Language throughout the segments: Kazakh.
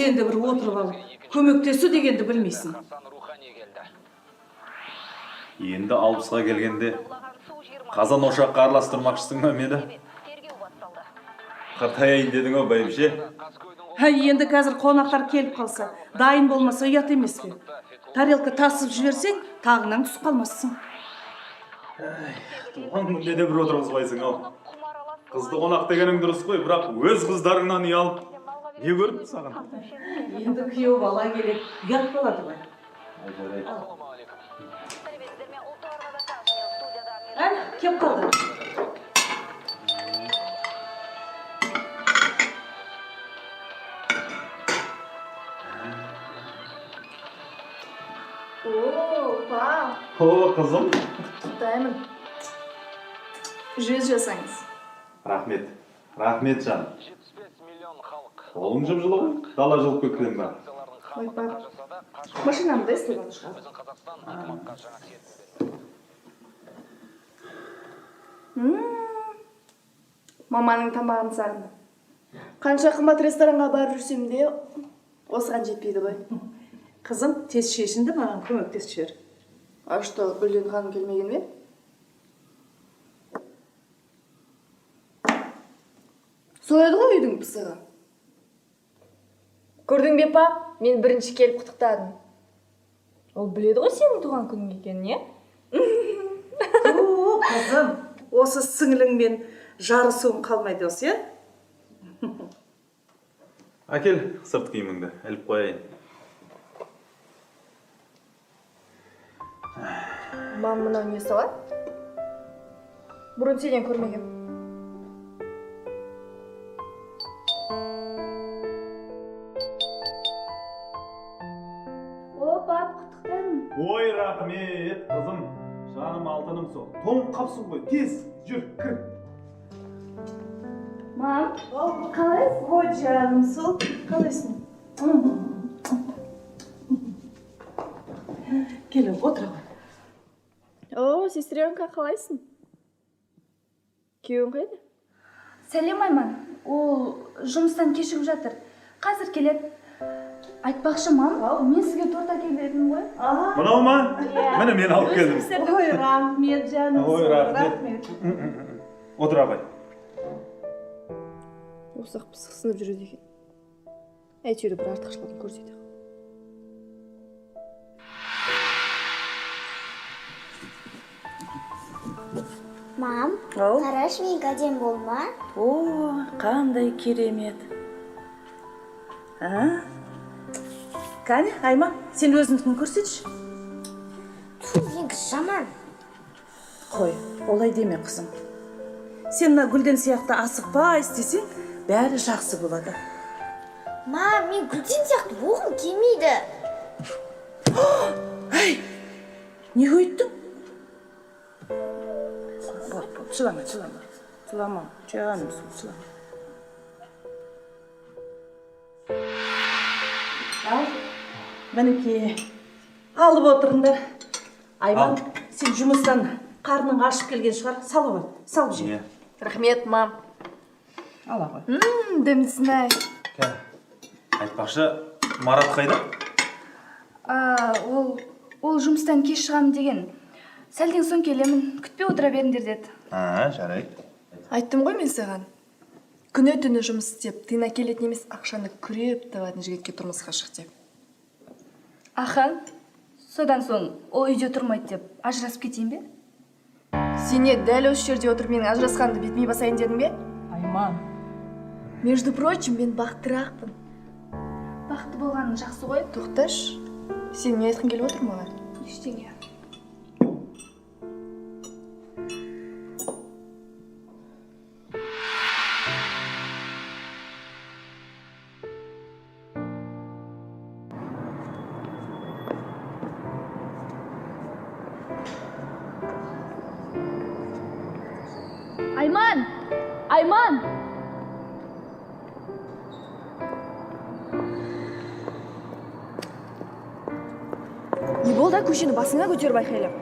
сен де бір отырып алып, көмектесу дегенді білмейсің. Енді 60-ға келгенде қазан ошаққа араластырмақшысың ба мені? Қартаяйын дедің ау бәйбіше? Енді қазір қонақтар келіп қалса, дайын болмаса ұят емес пе? Тарелка тасып жіберсең, тағынан түсіп қалмассың. Туған күнде де бір отырғызбайсың ау. Қызды қонақ дегенің дұрыс қой, бірақ өз қыздарыңнан ұялып, не көріп саған? Енді күйеу бала келеді, ұят болады ғой. Кеп қалды. Па. Қызым. Құттықтаймын. Жүз жасаңыз. Рахмет. Рахмет жаным. Қолың жып-жылы ғой, дала жылып кеткен ба? Ой, пап. Машинамды істеген шығар. Маманың тамағын сағынды. Қанша қымбат ресторанға барып жүрсем де, осыған жетпейді ғой. Қызым, тез шешінді, маған көмектесіп жібер. А что, Гүлден ханым келмеген бе? Сол еді ғой үйдің пысығы. Көрдің бе, пап? Мен бірінші келіп құттықтадым. Ол біледі ғой сенің туған күнің екенін, не? Қызым, осы сіңіліңмен жарысуың қалмайды осы, е? Әкел, сырт киіміңді, іліп қояйын. Мам, мынау не салат? Бұрын сенен көрмегем. О, пап, құттықтаймын. Ой, рахмет, қызым. Жаным алтыным сол. Тоңып қапсың ғой, тез, жүр, кір. Мам, қалайсың? Ой, жаным сол, қалайсың? Келіп, отыра ғой. О, сестренка, қалайсың? Күйеуің қайда? Сәлем, Айман. Ол жұмыстан кешігіп жатыр. Қазір келеді. Айтпақшы, мам, мен сізге торт әкелдім ғой. Мынау ма? Міне мен алып келдім. Ой, рахмет, жаным. Ой, рахмет. Отыра қой. Осақ пысық сынып жүреді екен. Әйтеуір бір артықшылығын көрсетеді. Мам, қараш мен әдем болма? О, қандай керемет. Кәне, Айман, сен өзіңдікін көрсетші. Менікі жаман. Қой, олай деме, қызым. Сен Гүлден сияқты асықпа істесең, бәрі жақсы болады. Мам, мен Гүлден сияқты болғым келмейді. Ай, не өйттің? Жылама, жаным, жылама. Ал, мінеке, алып отырыңдар. Айман, сен жұмыстан қарның ашып келген шығар, салып ал, салып жеп. Рахмет, мам. Ала ғой. Дәмдісін-ай. Айтпақшы, Марат қайда? Ол жұмыстан кеш шығам деген. Сәлден соң келемін, күтпей отыра беріңдер деді. Жарайды. Айттым ғой мен саған. Күні түні жұмыс істеп, тыйна келетін емес ақшаны күреп табатын жігітке тұрмысқа шық деп. Аха, содан соң ол үйде тұрмайды деп ажырасып кетейін бе? Сене дәл осы жерде отырып менің ажырасқанды бетіме басайын дедің бе? Айман. Между прочим, мен бақыттырақпын. Бақытты болғаның жақсы ғой. Тоқташ, сен не айтқың келіп отыр маған? Ештеңе. Айман! Не болды, көшені басыңа көтеріп айқайлап?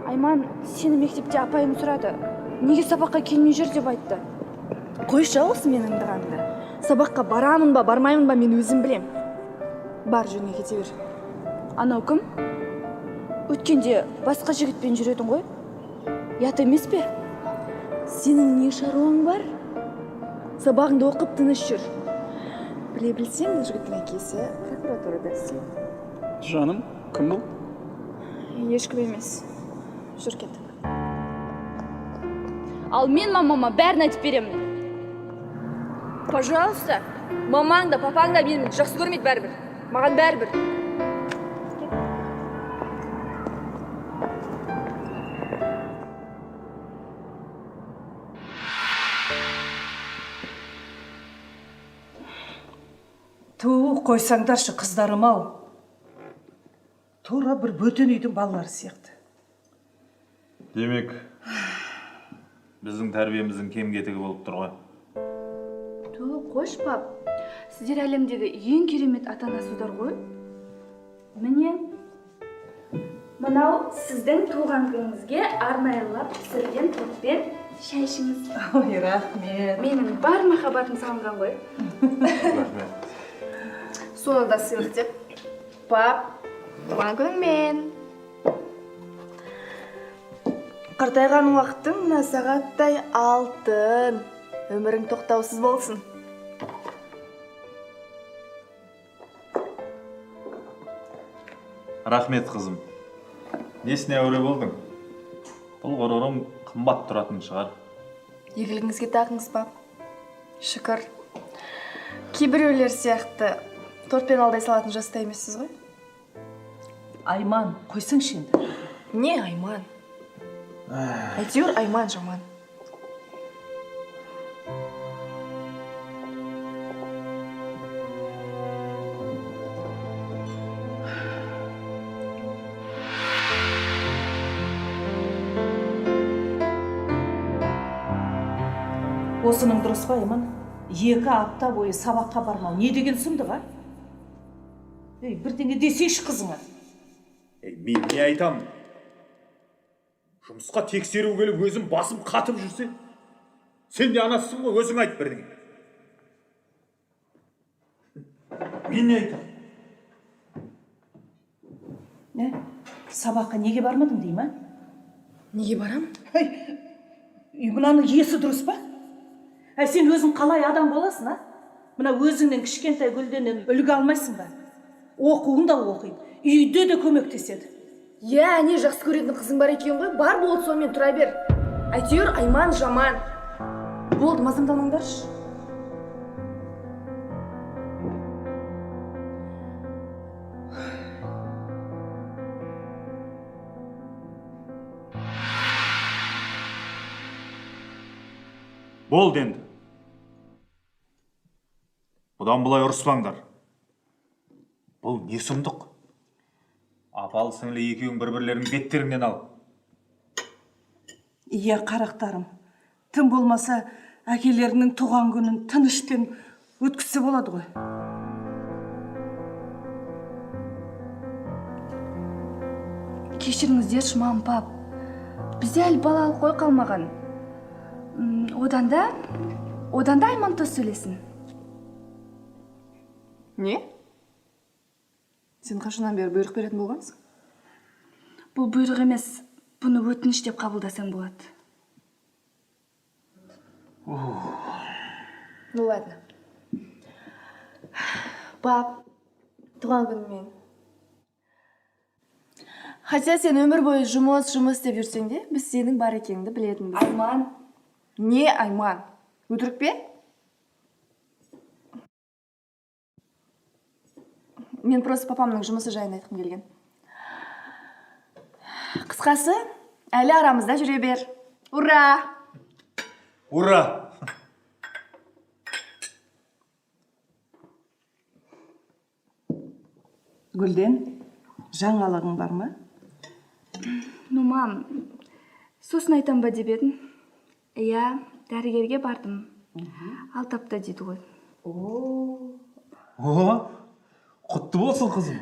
Айман, сені мектепте апайың сұрады. Неге сабаққа келмей жүр деп айтты. Қойшы осы мен аңдығанды. Сабаққа барамын ба, бармаймын ба мен өзім білем. бар, жөніңе кете бер. Анау кім? Өткенде басқа жігітпен жүретін ғой? Ят емес пе? Сенің не шаруаң бар? Сабағыңды оқып тыныш жүр. Біле білсең, бұл жігіттің әкесі прокуратурада істейді. Жаным, кім бұл? Ешкім емес. Жүр кеттік. Ал мен мамама бәрін айтып беремін. Пожалуйста, мамаң да, папаң да мені жақсы көрмейді бәрібір. Маған бәрібір. Ту, қойсаңдаршы қыздарым-ау. Тура бір бөтен үйдің балалары сияқты. Демек, біздің тәрбиеміздің кем-кетігі болып тұр ғой. Қош пап, сіздер әлемдегі ең керемет ата-анасыздар ғой. Міне, мынау сіздің туған күніңізге арнайылап пісірген тортпен шай ішіңіз. Ой, рахмет. Менің бар махаббатым салынған ғой. Рахмет. Соны да сыйлық деп. Пап, туған күніңмен. Қартайған уақыттың мына сағаттай алтын. Өмірің тоқтаусыз болсын. Рахмет, қызым. Несіне әуре болдың? Бұл ғұрырым қымбат тұратын шығар. Игілігіңізге тақыңыз, пап. Шүкір. Кейбіреулер сияқты тортпен алдай салатын жаста емессіз ғой? Айман, қойсаңшы енді. Не Айман? Әйтеуір Айман жаман. Осының дұрыс па, Айман? 2 апта бойы сабаққа бармау. Не деген сұмдық, а? Бірдеңе десейші қызыңа. Мен не айтам? Жұмысқа тексеру келіп өзім басым қатып жүрсе, сен де анасысың ғой, өзің айт бірдеңе. Мен не айтам? Не? Сабаққа неге бармадың дей ма? Неге барам? Мынаның есі дұрыс па? Сен өзің қалай адам боласың, а? Мына өзіңнен кішкентай гүлденен үлгі алмайсың ба? Оқуын да оқиды, үйде де көмектеседі. Не жақсы көретін қызың бар екен ғой? Бар болды, сонымен тұра бер. Әйтеуір Айман жаман. Болды, мазамдамаңдаршы. Болды енді. Бұдан бұлай ұрыспаңдар. Бұл не сұмдық? Апалы сіңлі екеуің бір-бірлерінің беттеріңнен ал. Иә, қарақтарым. Тым болмаса, әкелерінің туған күнін тынышпен өткізсе болады ғой. Кешіріңіздерші, мам, пап. Бізде әлі балалық қой қалмаған. Одан да Айман тос сөйлесін. Не? Сен қашаннан бері бұйрық беретін болғансың? Бұл бұйрық емес, бұны өтініш деп қабылдасаң болады. Ну ладно. Пап, туған күніңмен. Хотя сен өмір бойы жұмыс деп жүрсең де, біз сенің бар екеніңді білетінбіз. Айман. Не Айман? Өтірік пе? Мен просто папамның жұмысы жайын айтқым келген. Қысқасы, әлі арамызда жүре бер. Ура! Ура! Гүлден, жаңалығың бар ма? Ну, мам, сосын айтам ба деп едің? Иә, дәрігерге бардым. 6 апта дейді ғой. Құтты болсын, қызым.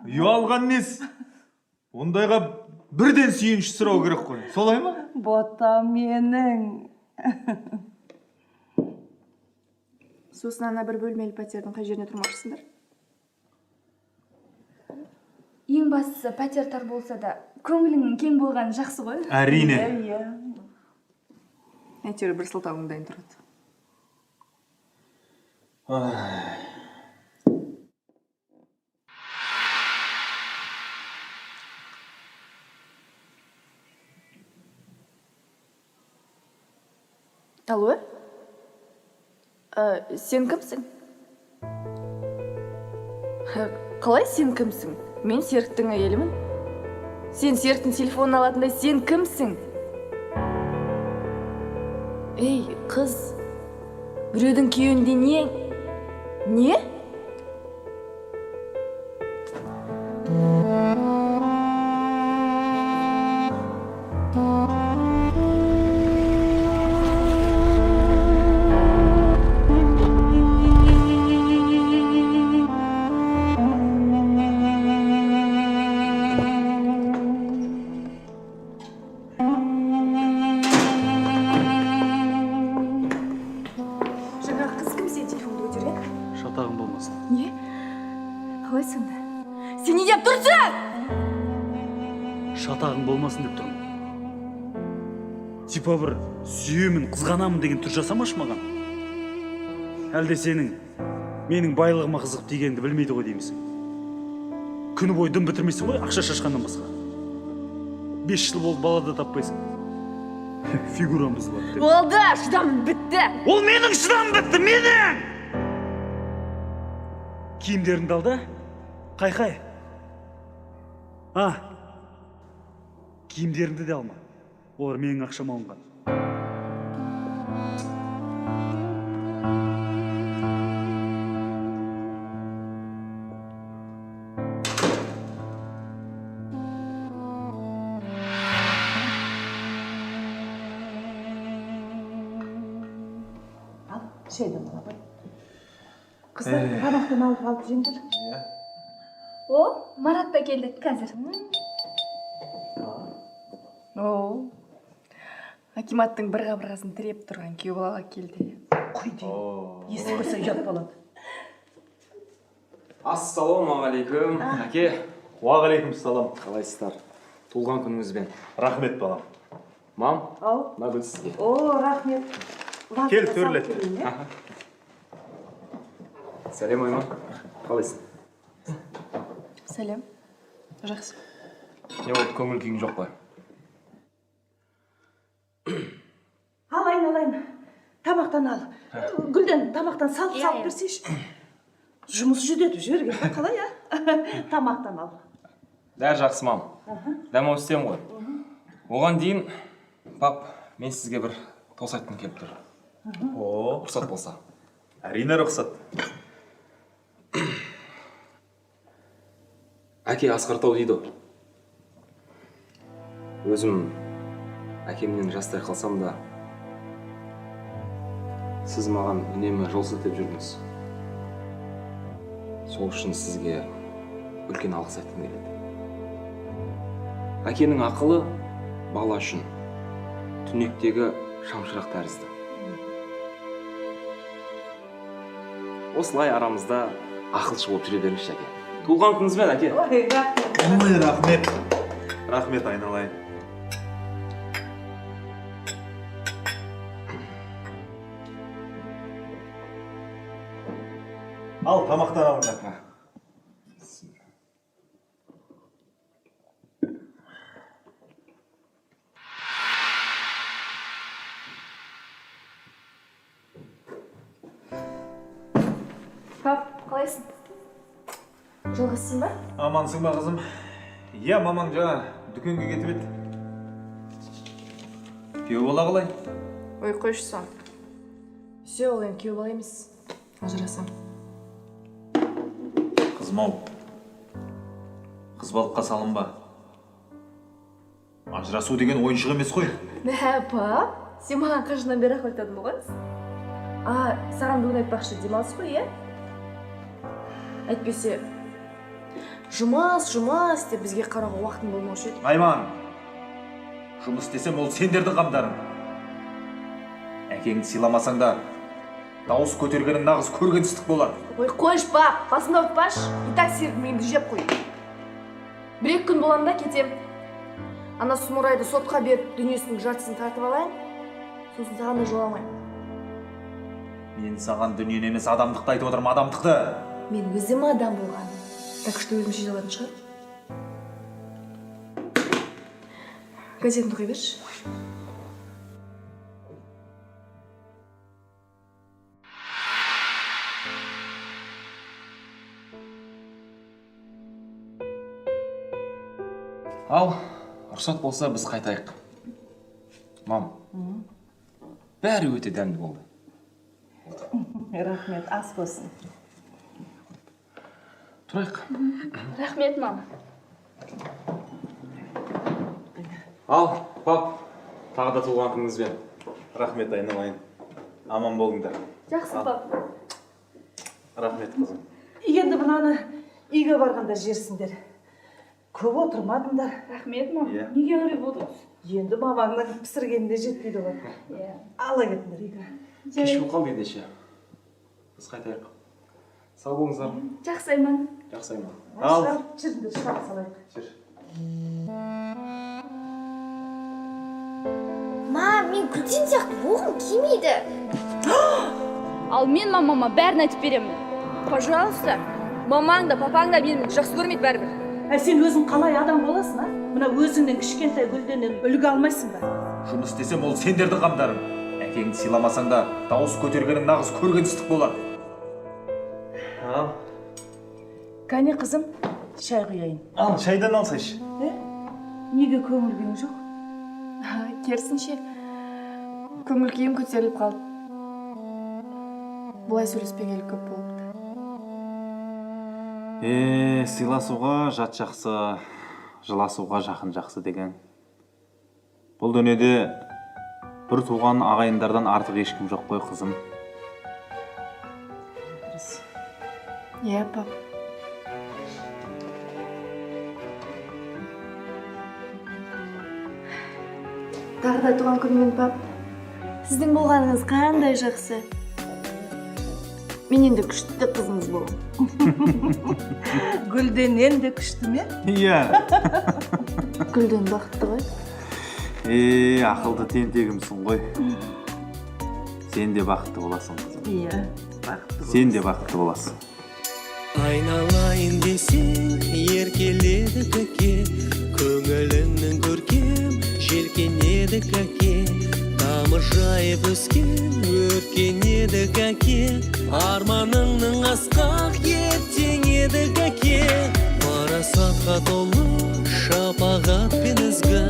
Ұялған нес? Ондайға бірден сүйінші сұрау керек қой. Солай ма? Бота менің. Сосын ана бір бөлмелі пәтердің қай жеріне тұрмақшысыңдар? ең бастысы пәтер тар болса да көңіліңнің кең болғаны жақсы ғой. Әрине. Иә. Әйтеуір бір сылтауың дайын тұрады. Алло? Сен кімсің? Қалай сен кімсің? Мен Серіктің әйелімін. Сен Серіктің телефонын алатындай сен кімсің? Ей, қыз, біреудің күйеуінде не? Не? Жаңағы қыз кім сен телефонды көтерген? Шатағың болмасын. Не? Қалай сонда? Сен не деп тұрсың? Шатағың болмасын деп тұрмын. Типа бір сүйемін, қызғанамын деген түр жасамашы маған. Әлде сенің менің байлығыма қызық дегенді білмейді ғой деймісің. Күні бойы дым бітірмейсің ғой, ақша шашқаннан басқа. 5 жыл болды бала да таппайсың. Фигурам бұзылады деп. Болды, шыдамым бітті. Ол менің шыдамым бітті, менің! Киімдеріңді ал да, қай. Киімдеріңді де алма. Олар менің ақшама алынған. Ал, шейді мұна бай. Қыздар, тамақтан алып жеңдір. О, Марат та келді қазір. О, Акиматтың бір қабырғасын тіреп тұрған күйеу балаға келді. Қой дейін, есі көрсе ұят болады. Ассалаумағалейкум, әке. Уағалейкум салам. Қалайсыздар? Туылған күніңізбен. Рахмет балам. Мам, Ау, мына гүл сізге. о, рахмет. Кел, төрлет. Сәлем Айман. Қалайсың? Сәлем. Жақсы. Не болды, көңіл күйің жоқ па? Алайын. Тамақтан ал. Гүлден тамақтан салып берсейші. Жұмыс жүдетіп жіберген ба, қалай, Тамақтан ал. Дәр жақсы, мам. Дәм өстем ғой. Оған дейін, пап, мен сізге бір тос айтқым келіп тұр. Рұқсат болса. Әрине рұқсат. Әке асқартау дейді. Өзім әкемнен жастай қалсам да, сіз маған үнемі жол сілтеп жүрдіңіз. Сол үшін сізге үлкен алғыс айтқым келеді. Әкенің ақылы бала үшін түнектегі шамшырақ тәрізді. Осылай арамызда ақылшы болып жүре беріңізші, әке. Туылған күніңізбен, әке. Ой, рахмет. Ой, рахмет. Рахмет, айналайын. Ал, тамақтан алыңдар. Пап, қалайсың? Жалғызсың ба? Амансың ба, қызым? Иә, мамаң жаңа дүкенге кетіп еді. Күйеу бала қалай? Ой, қойшы сон. Все, ол енді күйеу бала емес. Ажырасам. Қызым-ау, қыз балыққа салынба. Ажырасу деген ойыншық емес қой. Мә, пап, сен маған қашынан бері ақ айтатын болғансың. Саған бүгін айтпақшы демалыс қой, иә? Әйтпесе, жұмас деп бізге қарауға уақытың болмаушы еді. Айман, жұмыс істесем ол сендердің қамдарың. Әкеңді сыйламасаң да, дауыс көтергенің нағыз көргенсіздік болады. Ой, қойш, пап, басында ұтпаш. И так Серік миымды жеп қой. бір-екі күн боламын да кетем. Ана Сұмырайды сотқа беріп дүниесінің жартысын тартып алайын. Сосын саған да жоламайын. Мен саған дүниені емес адамдықты айтып отырмын, адамдықты. Мен өзім адам болғаным. Так что өзім шеше алатын шығар. Газетіңді оқи берші. Ал, рұқсат болса біз қайтайық. Мам, бәрі өте дәмді болды. Рахмет, ас болсын. Тұрайық. Рахмет, мам. Ал, пап, тағы да туған күніңізбен. Рахмет, айналайын. Аман болыңдар. Жақсы, пап. Рахмет, қызым. Енді мынаны үйге барғанда жерсіңдер. Көп отырмадыңдар. Рахмет, мам. Иә. Неге ұры болдыңыз? Енді мамаңның пісіргенінде жетпейді ғой. Иә. Ала кетіңдер үйге. Кеш болып қалды ендеше. Біз қайтайық. Сау болыңыздар. Жақсы, Айман. Жақсы, Айман. Ал. Жүріңдер, шығарып салайық. Жүр. Мам, мен Гүлден сияқты болғым келмейді. Ал мен мамама бәрін айтып беремін. Пожалуйста, мамаң да папаң да мені жақсы көрмейді бәрібір. Сен өзің қалай адам боласың, а? Мына өзіңнен кішкентай Гүлденнен үлгі алмайсың ба? Жұмыс істесем ол сендердің қамдарың. Әкеңді сыйламасаң да дауыс көтергенің нағыз көргенсіздік болады. Ал. Кәне қызым, шай құяйын. Ал, шайдан алсайшы. Неге көңіл күйің жоқ? Керісінше, көңіл күйім көтеріліп қалды. Бұлай сөйлеспегелі көп болыпты. Сыйласуға жат жақсы, жыласуға жақын жақсы деген. Бұл дүниеде бір туған ағайындардан артық ешкім жоқ қой, қызым. Иә, пап. Тағы да туған күнімен, пап. Сіздің болғаныңыз қандай жақсы. Мен енді күшті қызыңыз болым. Гүлденнен де күшті ме? Иә. Гүлден бақытты ғой. Ақылды тентегімсің ғой. Сен де бақытты боласың, қызым. Иә, бақытты Сен де бақытты боласың. Айналайын десең, еркеледі көке, көңіліңнің көркем, желкенеді көке, тамыр жайып өскен, өркенеді көке, арманыңның асқақ ертеңеді көке, парасатқа толы шапағат пен ізгі,